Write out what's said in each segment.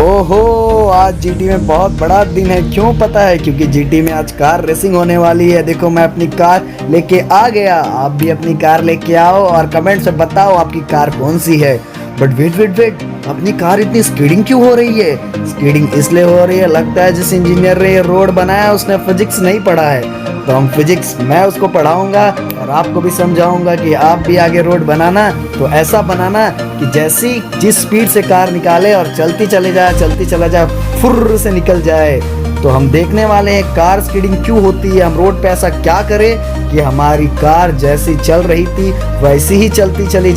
ओहो, आज जीटी में बहुत बड़ा दिन है। क्यों पता है? क्योंकि जीटी में आज कार रेसिंग होने वाली है। देखो, मैं अपनी कार लेके आ गया। आप भी अपनी कार लेके आओ और कमेंट से बताओ आपकी कार कौन सी है। बट वेट वेट वेट, अपनी कार इतनी स्कीडिंग क्यों हो रही है? स्कीडिंग इसलिए हो रही है, लगता है जिस इंजीनियर ने ये रोड बनाया उसने फिजिक्स नहीं पढ़ा है। तो हम फिजिक्स मैं उसको पढ़ाऊंगा और आपको भी समझाऊंगा कि आप भी आगे रोड बनाना तो ऐसा बनाना कि जैसी जिस स्पीड से कार निकाले और चलती चला जाए, फुर्र से निकल जाए। तो हम देखने वाले हैं कार स्कीडिंग क्यों होती है, हम रोड पे ऐसा क्या करें कि हमारी कार जैसी चल रही थी वैसी ही चलती चली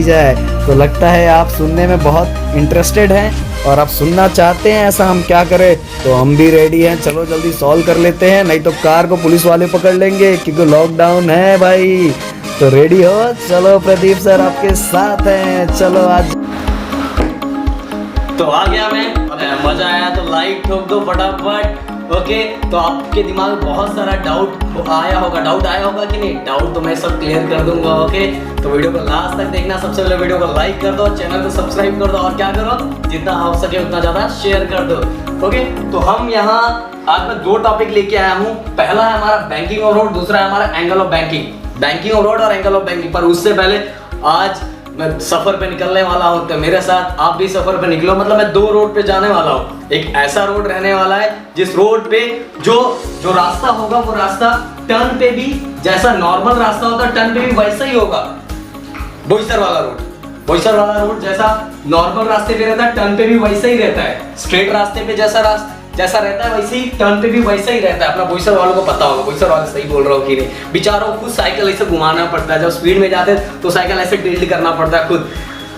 जाए। तो लगता है आप सुनने में बहुत इंटरेस्टेड हैं और आप सुनना चाहते हैं ऐसा हम क्या करें। तो हम भी रेडी हैं, चलो जल्दी सॉल्व कर लेते हैं, नहीं तो कार को पुलिस वाले पकड़ लेंगे क्योंकि लॉकडाउन है भाई। तो रेडी हो? चलो, प्रदीप सर आपके साथ हैं, चलो आज। तो आ गया मैं, मजा आया तो लाइक ठोक दो फटाफट। ओके, तो आपके दिमाग में बहुत सारा डाउट आया होगा कि नहीं? डाउट तो मैं सब क्लियर कर दूंगा। ओके, तो वीडियो को लास्ट तक देखना। सबसे पहले वीडियो को लाइक कर दो, चैनल को सब्सक्राइब कर दो और क्या करो, जितना हो सके उतना ज्यादा शेयर कर दो। ओके, तो हम यहाँ आज मैं दो टॉपिक लेके आया हूँ। पहला है हमारा बैंकिंग ऑफ रोड, दूसरा है हमारा angle of banking of road और एंगल ऑफ बैंकिंग। पर उससे पहले आज मैं सफर पे निकलने वाला हूँ, तो मेरे साथ आप भी सफर पे निकलो। मतलब मैं दो रोड पे जाने वाला हूँ। एक ऐसा रोड रहने वाला है जिस रोड पे जो रास्ता होगा वो रास्ता टर्न पे भी जैसा नॉर्मल रास्ता होता है टर्न पे भी वैसा ही होगा। बोईसर वाला रोड जैसा नॉर्मल रास्ते पे रहता है टर्न पे भी वैसा ही रहता है। स्ट्रेट रास्ते पे जैसा रहता है वैसे ही टर्न पे भी वैसा ही रहता है। अपना बोईसर वालों को पता होगा, बोईसर वाले सही बोल रहा हो कि नहीं। बेचारों को खुद साइकिल ऐसे घुमाना पड़ता है, जब स्पीड में जाते हैं तो साइकिल ऐसे टिल्ट करना पड़ता है खुद।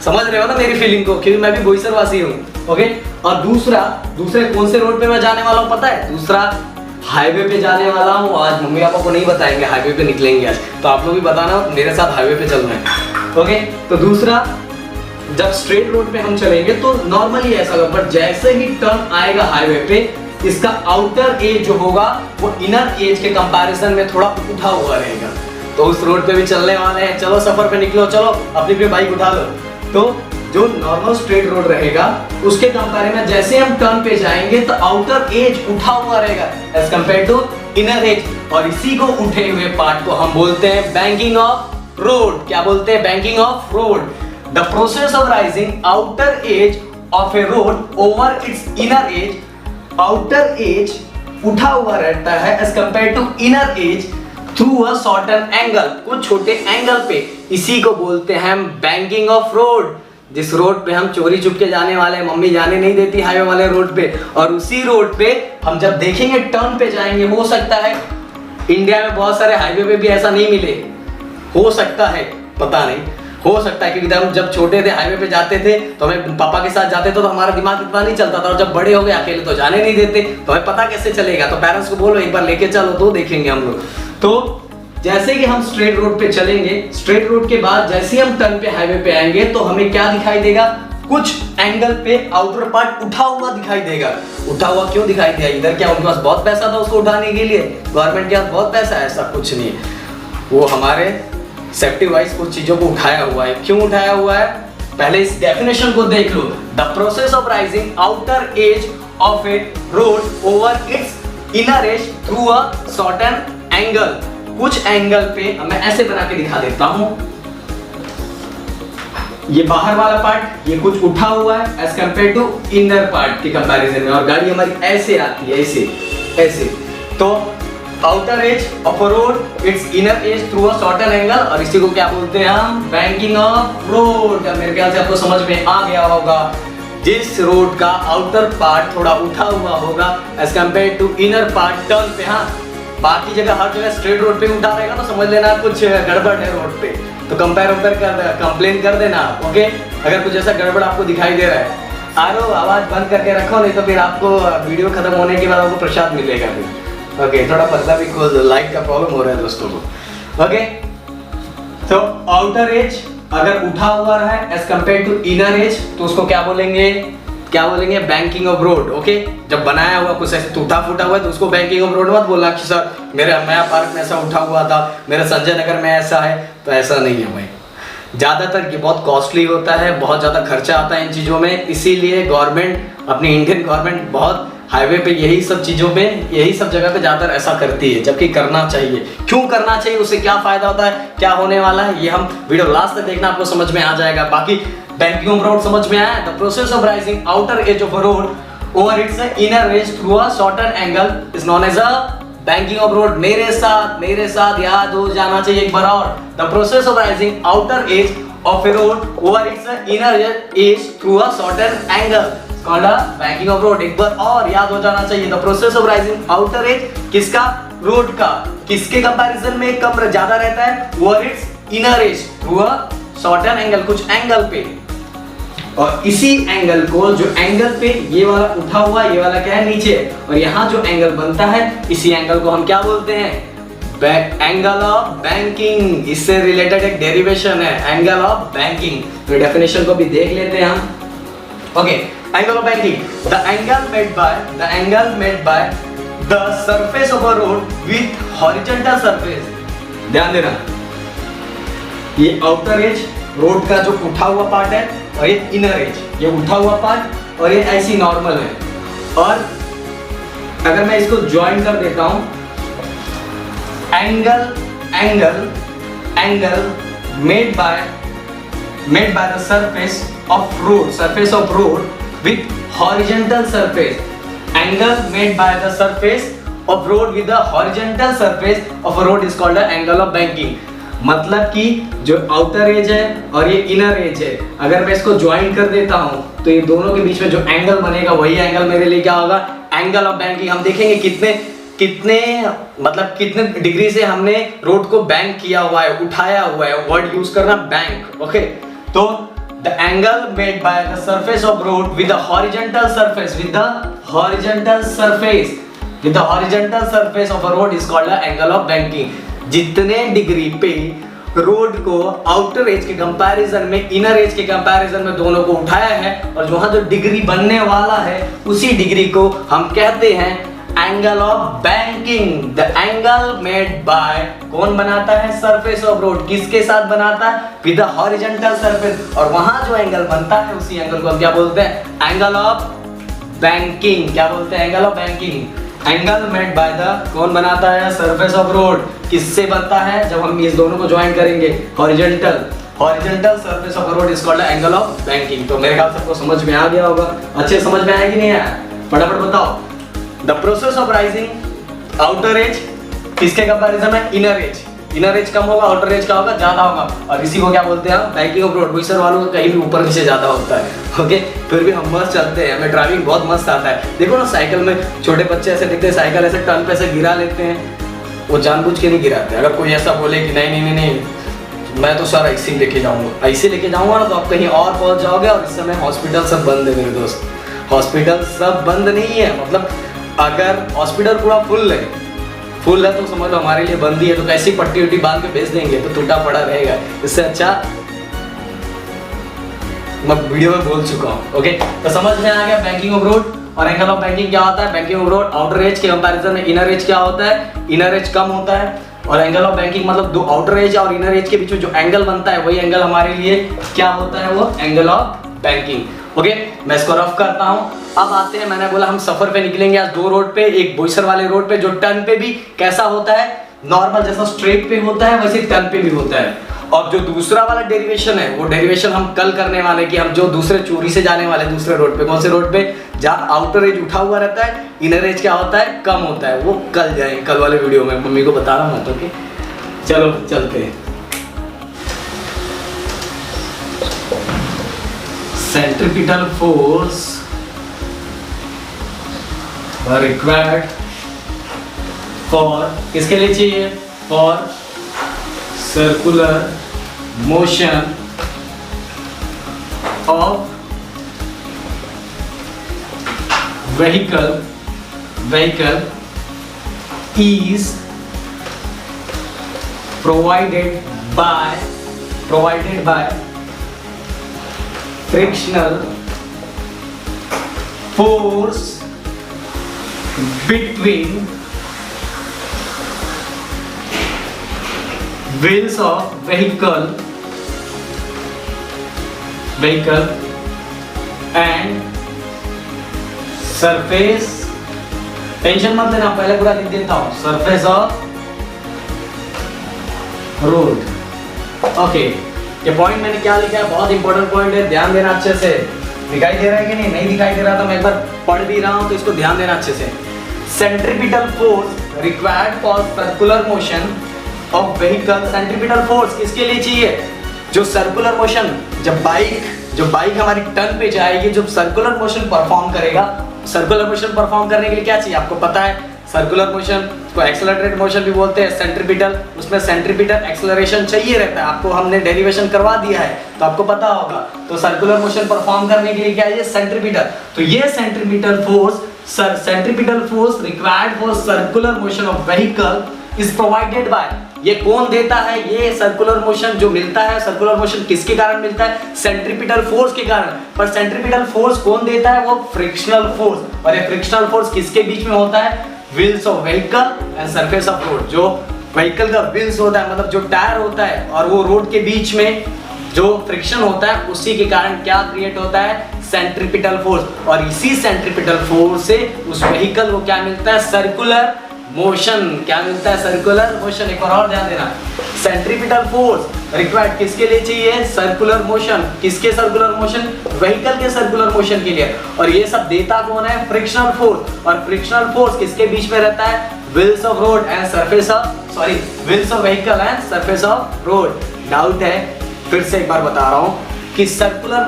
समझ रहे हो ना मेरी फीलिंग को, क्योंकि मैं भी बोईसर वासी हूँ। ओके, और दूसरे कौन से रोड पे मैं जाने वाला हूँ पता है? दूसरा हाईवे पे जाने वाला हूँ। आज मम्मी पापा को नहीं बताएंगे, हाईवे पे निकलेंगे आज, तो आप लोग भी बताना मेरे साथ हाईवे पे चलना है। ओके, तो दूसरा, जब स्ट्रेट रोड पे हम चलेंगे तो नॉर्मली ऐसा होगा, पर जैसे ही टर्न आएगा हाईवे पे, इसका आउटर एज जो होगा वो इनर एज के कंपैरिजन में थोड़ा उठा हुआ रहेगा। तो उस रोड पे भी चलने वाले हैं। चलो सफर पे निकलो, चलो अपनी बाइक उठा लो। तो जो नॉर्मल स्ट्रेट रोड रहेगा उसके कंपैरिजन में जैसे हम टर्न पे जाएंगे तो आउटर एज उठा हुआ रहेगा edge compare to inner edge, और इसी को उठे हुए पार्ट को हम बोलते हैं बैंकिंग ऑफ रोड। क्या बोलते हैं? Banking of road. The process of rising outer edge of a road over its inner edge, outer edge उठा हुआ रहता है as compared to inner edge through a certain angle, कुछ छोटे एंगल पे। इसी को बोलते हैं हम बैंकिंग ऑफ रोड। जिस रोड पे हम चोरी चुप के जाने वाले हैं, मम्मी जाने नहीं देती हाईवे वाले रोड पे, और उसी रोड पे हम जब देखेंगे टर्न पे जाएंगे। हो सकता है इंडिया में बहुत सारे हाईवे पे भी ऐसा नहीं मिले, हो सकता है, पता नहीं, हो सकता है, क्योंकि हम जब छोटे थे हाईवे पे जाते थे तो हमें पापा के साथ जाते थे तो हमारा दिमाग इतना नहीं चलता था, और जब बड़े हो गए अकेले तो जाने नहीं देते, तो हमें पता कैसे चलेगा? तो पेरेंट्स को बोलो एक बार लेके चलो तो देखेंगे हम लोग। तो जैसे कि हम स्ट्रेट रोड पे चलेंगे, स्ट्रेट रोड के बाद जैसे ही हम टर्न पे हाईवे पे आएंगे तो हमें क्या दिखाई देगा? कुछ एंगल पे आउटर पार्ट उठा हुआ दिखाई देगा। उठा हुआ क्यों दिखाई दिया? इधर क्या उनके पास बहुत पैसा था उसको उठाने के लिए? गवर्नमेंट के पास बहुत पैसा है? ऐसा कुछ नहीं है, वो हमारे सेफ्टी वाइज कुछ चीजों को उठाया हुआ है। क्यों उठाया हुआ है? पहले इस डेफिनेशन को देख लो। The process of raising outer edge of a road over its inner edge through a certain angle. कुछ एंगल पे मैं ऐसे बना के दिखा देता हूं। ये बाहर वाला पार्ट ये कुछ उठा हुआ है edge compare to inner part के कंपैरिजन में, और गाड़ी हमारी ऐसे आती है, ऐसे। तो outer edge of a road its inner edge through a certain angle, और इसी को क्या बोलते हैं हम? Banking of road. मेरे ख्याल से आपको समझ में आ गया होगा। जिस रोड का आउटर पार्ट थोड़ा उठा हुआ होगा edge compare to inner part turn पे, हाँ, बाकी जगह हर जगह स्ट्रेट रोड पे उठा रहेगा तो समझ लेना कुछ गड़बड़ है रोड पे, तो कंप्लेन कर देना। ओके, अगर कुछ ऐसा गड़बड़ आपको दिखाई दे रहा है, आवाज बंद करके रखो, नहीं तो फिर आपको वीडियो खत्म होने के बाद आपको प्रसाद मिलेगा फिर। ओके, थोड़ा पतला भी लाइट का प्रॉब्लम हो रहा है दोस्तों को। ओके, तो आउटर एज अगर उठा हुआ रहा है edge compare to inner edge तो उसको क्या बोलेंगे? Banking of road. ओके, जब बनाया हुआ कुछ ऐसे टूटा फूटा हुआ है तो उसको बैंकिंग ऑफ रोड मत बोलना कि सर मेरे अम्मया पार्क में ऐसा उठा हुआ था, मेरे संजय नगर में ऐसा है, तो ऐसा नहीं है भाई। ज़्यादातर ये बहुत कॉस्टली होता है, बहुत ज़्यादा खर्चा आता है इन चीज़ों में, इसीलिए गवर्नमेंट, अपनी इंडियन गवर्नमेंट बहुत हाईवे पे यही सब चीज़ों पे, यही सब जगह पे ज़्यादातर ऐसा करती है, जबकि करना चाहिए। क्यों करना चाहिए, उससे क्या फ़ायदा होता है, क्या होने वाला है, ये हम वीडियो लास्ट तक देखना, आपको समझ में आ जाएगा। बाकी बैंकिंग ऑफ रोड समझ में आया। The process of raising outer edge of a road over its inner edge through a shorter angle is known as a banking of road. मेरे साथ याद हो जाना चाहिए एक बार और। The process of raising outer edge of a road over its inner edge through a shorter angle called a banking of road. एक बार और याद हो जाना चाहिए। The process of raising outer as किसका, रोड का, किसके कंपैरिजन में कम ज्यादा रहता है, over its inner edge through a shorter angle, कुछ एंगल पे। और इसी एंगल को, जो एंगल पे ये वाला उठा हुआ, ये वाला क्या है नीचे, और यहाँ जो एंगल बनता है, इसी एंगल को हम क्या बोलते हैं, एंगल ऑफ बैंकिंग। इससे रिलेटेड एक डेरिवेशन है एंगल ऑफ बैंकिंग, तो डेफिनेशन को भी देख लेते हैं हम। Okay, angle of banking, the angle made by the surface of a road with horizontal surface. ध्यान देना, ये आउटर एज रोड का जो उठा हुआ पार्ट है, और ये इनर एज, ये उठा हुआ पार्ट, और ये ऐसी नॉर्मल है। और अगर मैं इसको ज्वाइन कर देता हूं, angle made by the surface of road with horizontal surface. Angle made by the surface of road with the horizontal surface of a road is called the angle of banking. मतलब कि जो outer as है और ये inner as है, अगर मैं इसको ज्वाइन कर देता हूं, तो ये दोनों के बीच में जो एंगल बनेगा, वही एंगल मेरे लिए क्या होगा, एंगल ऑफ बैंकिंग। हम देखेंगे कितने डिग्री से हमने रोड को बैंक किया हुआ है, उठाया हुआ है, वर्ड यूज करना बैंक। ओके, तो the angle made by the surface of road with the horizontal surface of a road is called the angle of banking. जितने डिग्री पे रोड को आउटर एज के कंपैरिजन में, इनर एज के comparison में दोनों को उठाया है, और वहां जो डिग्री बनने वाला है, उसी डिग्री को हम कहते हैं angle of banking. The angle made by, कौन बनाता है, सरफेस ऑफ रोड, किसके साथ बनाता है, विद द हॉरिजॉन्टल सरफेस, और वहां जो एंगल बनता है, उसी एंगल को हम क्या बोलते हैं, एंगल ऑफ बैंकिंग। क्या बोलते हैं, angle of banking. Angle made by the, कौन बनाता है, सरफेस ऑफ रोड, किससे बनता है, जब हम इस दोनों को ज्वाइन करेंगे, horizontal surface of road is called angle of banking. तो मेरे ख्याल से सबको समझ में आ गया होगा। अच्छे समझ में आया कि नहीं आया, फटाफट बताओ। The process of raising outer as किसके कंपैरिजन में, इनर एज कम होगा, आउटर एज का होगा, ज्यादा होगा, और इसी को क्या बोलते हैं, बैंकिंग ऑफ रोड। बोईसर वालों को कहीं भी ऊपर नीचे ज्यादा होता है। ओके, फिर भी हम मस्त चलते हैं, हमें ड्राइविंग बहुत मस्त आता है। देखो ना, साइकिल में छोटे बच्चे ऐसे दिखते हैं, साइकिल ऐसे टर्न पे ऐसे गिरा लेते हैं, वो जानबूझ के नहीं गिराते। अगर कोई ऐसा बोले कि नहीं मैं तो सर ऐसे ही लेके जाऊंगा ना, तो आप कहीं और पहुंच जाओगे। और इस समय हॉस्पिटल सब बंद है मेरे दोस्त, हॉस्पिटल सब बंद नहीं है। मतलब अगर हॉस्पिटल पूरा फुल है तो समझ लो हमारे लिए बंद ही है। तो कैसी पट्टी उट्टी बांध के भेज देंगे तो टूटा पड़ा रहेगा। इससे अच्छा मैं वीडियो में बोल चुका हूँ। ओके, तो समझ में आ गया बैंकिंग ऑफ रोड और एंगल ऑफ बैंकिंग क्या होता है। Banking of road outer as के कंपैरिजन में इनर एज क्या होता है, इनर एज कम होता है। और एंगल ऑफ बैंकिंग मतलब दो आउटर एज और इनर एज के बीच में जो एंगल बनता है, वही एंगल हमारे लिए क्या होता है, वो एंगल ऑफ बैंकिंग। ओके, मैं इसको रफ करता हूँ। अब आते हैं, मैंने बोला हम सफर पे निकलेंगे आज दो रोड पे, एक बोईसर वाले रोड पे जो टर्न पे भी कैसा होता है, नॉर्मल जैसा स्ट्रेट पे होता है वैसे टर्न पे भी होता है। और जो दूसरा वाला डेरिवेशन है, वो डेरिवेशन हम कल करने वाले कि हम जो दूसरे चोरी से जाने वाले दूसरे रोड पे, कौन से रोड पे, जहाँ आउटर एज उठा हुआ रहता है, इनर एज क्या होता है, कम होता है, वो कल जाएंगे, कल वाले वीडियो में। मम्मी को बता रहा हूँ। ओके, चलो चलते हैं। सेंट्रीपिटल फोर्स रिक्वायर्ड फॉर, किसके लिए चाहिए, for circular motion of vehicle is provided by frictional force between wheels of vehicle vehicle and surface, tension मत लेना, पहले पूरा लिख देता हूँ, surface of road। ओके, ये पॉइंट मैंने क्या लिखा है, बहुत इंपॉर्टेंट पॉइंट है, ध्यान देना अच्छे से। दिखाई दे रहा है कि नहीं? नहीं दिखाई दे रहा तो मैं एक बार पढ़ भी रहा हूँ तो इसको ध्यान देना अच्छे से। Centripetal force required for circular motion of vehicle. Centripetal force किसके लिए चाहिए? जो सर्कुलर मोशन, जब बाइक हमारी टर्न पे जाएगी, जब सर्कुलर मोशन परफॉर्म करेगा, सर्कुलर मोशन परफॉर्म करने के लिए क्या चाहिए आपको पता है? सर्कुलर मोशन को एक्सेलरेटेड मोशन भी बोलते हैं, सेंट्रीपिटल, उसमें सेंट्रीपिटल एक्सेलरेशन चाहिए रहता है। आपको हमने डेरिवेशन करवा दिया है तो आपको पता होगा। तो सर्कुलर मोशन परफॉर्म करने के लिए क्या है? सेंट्रीपिटल। तो ये centripetal force required for circular motion of vehicle is provided by, ये कौन देता है? ये सर्कुलर मोशन जो मिलता है, सर्कुलर मोशन किसके कारण मिलता है? सेंट्रीपिटल फोर्स के कारण। पर सेंट्रीपिटल फोर्स कौन देता है? वो फ्रिक्शनल फोर्स। और ये फ्रिक्शनल फोर्स किसके बीच में होता है? Wheels of vehicle and surface of road. जो व्हीकल का व्हील्स होता है, मतलब जो टायर होता है, और वो रोड के बीच में जो फ्रिक्शन होता है, उसी के कारण क्या क्रिएट होता है? Centripetal force. और इसी सेंट्रीपिटल फोर्स से उस व्हीकल को क्या मिलता है? Circular motion. क्या मिलता है? Circular motion. एक और ध्यान देना, सेंट्रीपिटल फोर्स रिक्वायर्ड किसके लिए चाहिए? Circular motion. किसके सर्कुलर मोशन? व्हीकल के सर्कुलर मोशन के लिए। और ये सब देता कौन है? Frictional force. और फ्रिक्शनल फोर्स किसके बीच में रहता है? Wheels of road and surface of, wheels of vehicle and surface of road. Doubt है? फिर से एक बार बता रहा हूँ कि सर्कुलर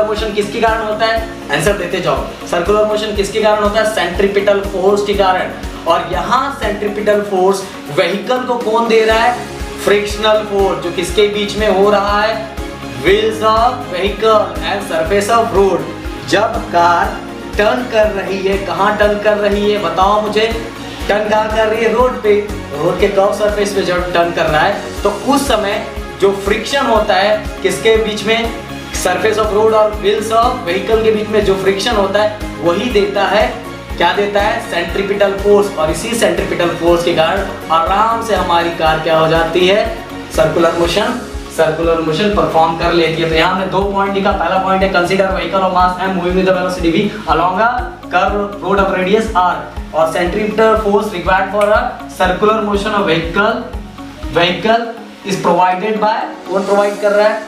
मोशन किसके कारण होता है? आंसर देते जाओ। सर्कुलर मोशन किसके कारण होता है? सेंट्रीपिटल फोर्स के कारण। और यहाँ सेंट्रीपिटल फोर्स व्हीकल को कौन दे रहा है? फ्रिक्शनल फोर्स, जो किसके बीच में हो रहा है? Wheels of vehicle and surface of road. जब कार टर्न कर रही है, कहाँ टर्न कर रही है बताओ मुझे? टर्न कहाँ कर रही है? रोड पे, रोड के कर्व सरफेस पे जब टर्न कर रहा है, तो उस समय जो फ्रिक्शन होता है किसके बीच में? सरफेस ऑफ रोड और व्हील्स ऑफ व्हीकल के बीच में जो फ्रिक्शन होता है, वही देता है, क्या देता है? Centripetal force. और इसी सेंट्रीपिटल फोर्स के कारण आराम से हमारी कार क्या हो जाती है? सर्कुलर मोशन परफॉर्म कर लेती है। तो यहाँ हमने दो पॉइंट लिखा। पहला पॉइंट है, consider vehicle of mass m moving with the velocity v along a curved road of radius r, और centripetal force required for a circular motion of vehicle is provided by, कौन provide कर रहा है?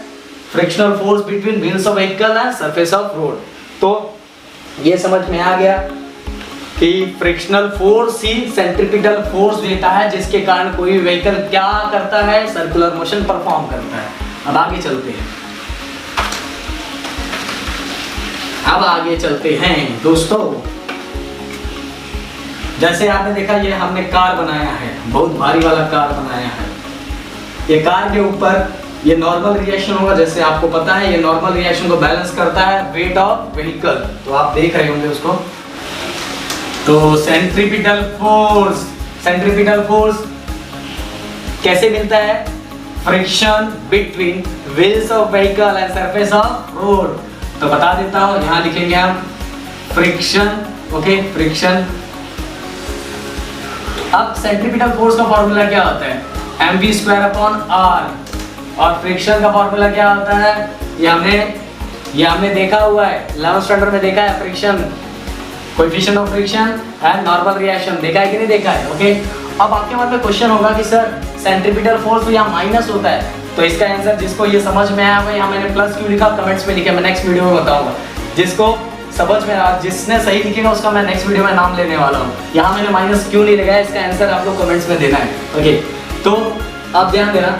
Frictional force between wheels of vehicle and surface of road. तो ये समझ में आ गया कि फ्रिक्शनल फोर्स ही सेंट्रीपिटल फोर्स देता है, जिसके कारण कोई व्हीकल क्या करता है? सर्कुलर मोशन परफॉर्म करता है। अब आगे चलते हैं दोस्तों। जैसे आपने देखा, ये हमने कार बनाया है, बहुत भारी वाला कार बनाया है। ये कार के ऊपर ये नॉर्मल रिएक्शन होगा, जैसे आपको पता है, ये नॉर्मल रिएक्शन को बैलेंस करता है वेट ऑफ व्हीकल। तो आप देख रहे होंगे उसको। तो सेंट्रीपिटल फोर्स कैसे मिलता है? Friction between wheels of vehicle and surface of road. तो बता देता हूं, यहां लिखेंगे हम फ्रिक्शन। Okay, friction. अब सेंट्रीपिटल फोर्स का फॉर्मूला क्या होता है? mv²/r। और फ्रिक्शन का फॉर्मूला क्या होता है? ये हमने देखा हुआ है, 11th स्टैंडर्ड में देखा है। Friction, coefficient of friction and normal reaction देखा है कि नहीं देखा है? ओके। अब आपके मन में क्वेश्चन होगा कि सर सेंट्रीपिटल फोर्स तो यहाँ माइनस होता है, तो इसका आंसर जिसको ये समझ में आया हुआ, यहाँ मैंने प्लस क्यों लिखा कमेंट्स में लिखा, मैं नेक्स्ट वीडियो में बताऊंगा। जिसको समझ में आ, जिसने सही लिखेगा उसका मैं नेक्स्ट वीडियो में नाम लेने वाला हूँ। यहाँ मैंने माइनस क्यों नहीं लगाया, इसका आंसर आप लोग कमेंट्स में देना है। ओके, तो आप ध्यान देना,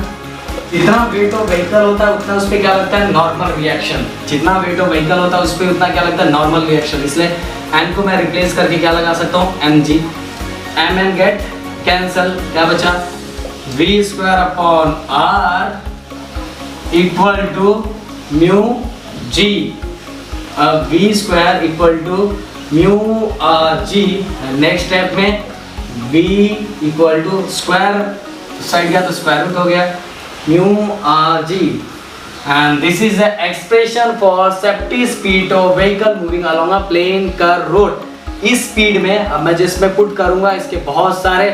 जितना वेट ऑफ व्हीकल होता है उतना उस पर क्या लगता है? Normal reaction. जितना वेट ऑफ व्हीकल होता है उस पर उतना क्या लगता है? Normal reaction. इसलिए n को मैं रिप्लेस करके क्या लगा सकता हूँ? mg। m गेट कैंसल, क्या बचा? v²/r equal to mu g. v² equal to mu g। Next step में v equal to square side गया तो स्क्वायर रूट हो गया, mu g। and this is the expression for safety speed of vehicle moving along a plain curved road। इस speed में अब मैं जिसमें पुट करूंगा, इसके बहुत सारे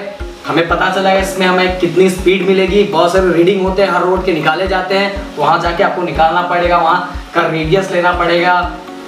हमें पता चला है इसमें हमें कितनी स्पीड मिलेगी। बहुत सारे रीडिंग होते हैं हर रोड के निकाले जाते हैं, वहाँ जाके आपको निकालना पड़ेगा, वहाँ का रेडियस लेना पड़ेगा,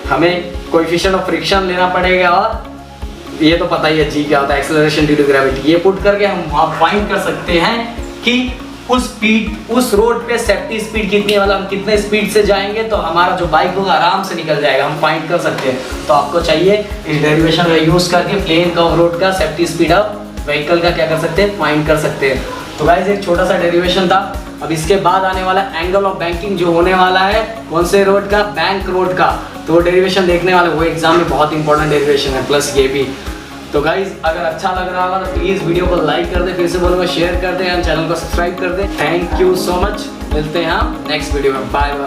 हमें कोएफिशिएंट ऑफ फ्रिक्शन लेना पड़ेगा, और ये तो पता ही है जी क्या होता है, एक्सेलरेशन ड्यू टू ग्रेविटी। ये पुट करके हम वहाँ फाइंड कर सकते हैं कि उस रोड पे सेफ्टी स्पीड कितनी है, मतलब हम कितने स्पीड से जाएंगे तो हमारा जो बाइक होगा आराम से निकल जाएगा, हम फाइंड कर सकते हैं। तो आपको चाहिए इस डेरिवेशन का यूज करके प्लेन कर्व रोड का सेफ्टी स्पीड ऑफ व्हीकल का क्या कर सकते हैं, फाइंड कर सकते हैं। तो गाइस एक छोटा सा डेरिवेशन था। अब इसके बाद आने वाला एंगल ऑफ बैंकिंग जो होने वाला है कौन से रोड का, बैंक रोड का, तो डेरिवेशन देखने वाले वो एग्जाम में बहुत इंपॉर्टेंट डेरिवेशन है, प्लस ये भी। तो गाइज अगर अच्छा लग रहा होगा तो प्लीज़ वीडियो को लाइक कर दे, फिर से बोलूँगा शेयर कर दे एंड चैनल को सब्सक्राइब कर दे। थैंक यू सो मच, मिलते हैं हम नेक्स्ट वीडियो में, बाय बाय।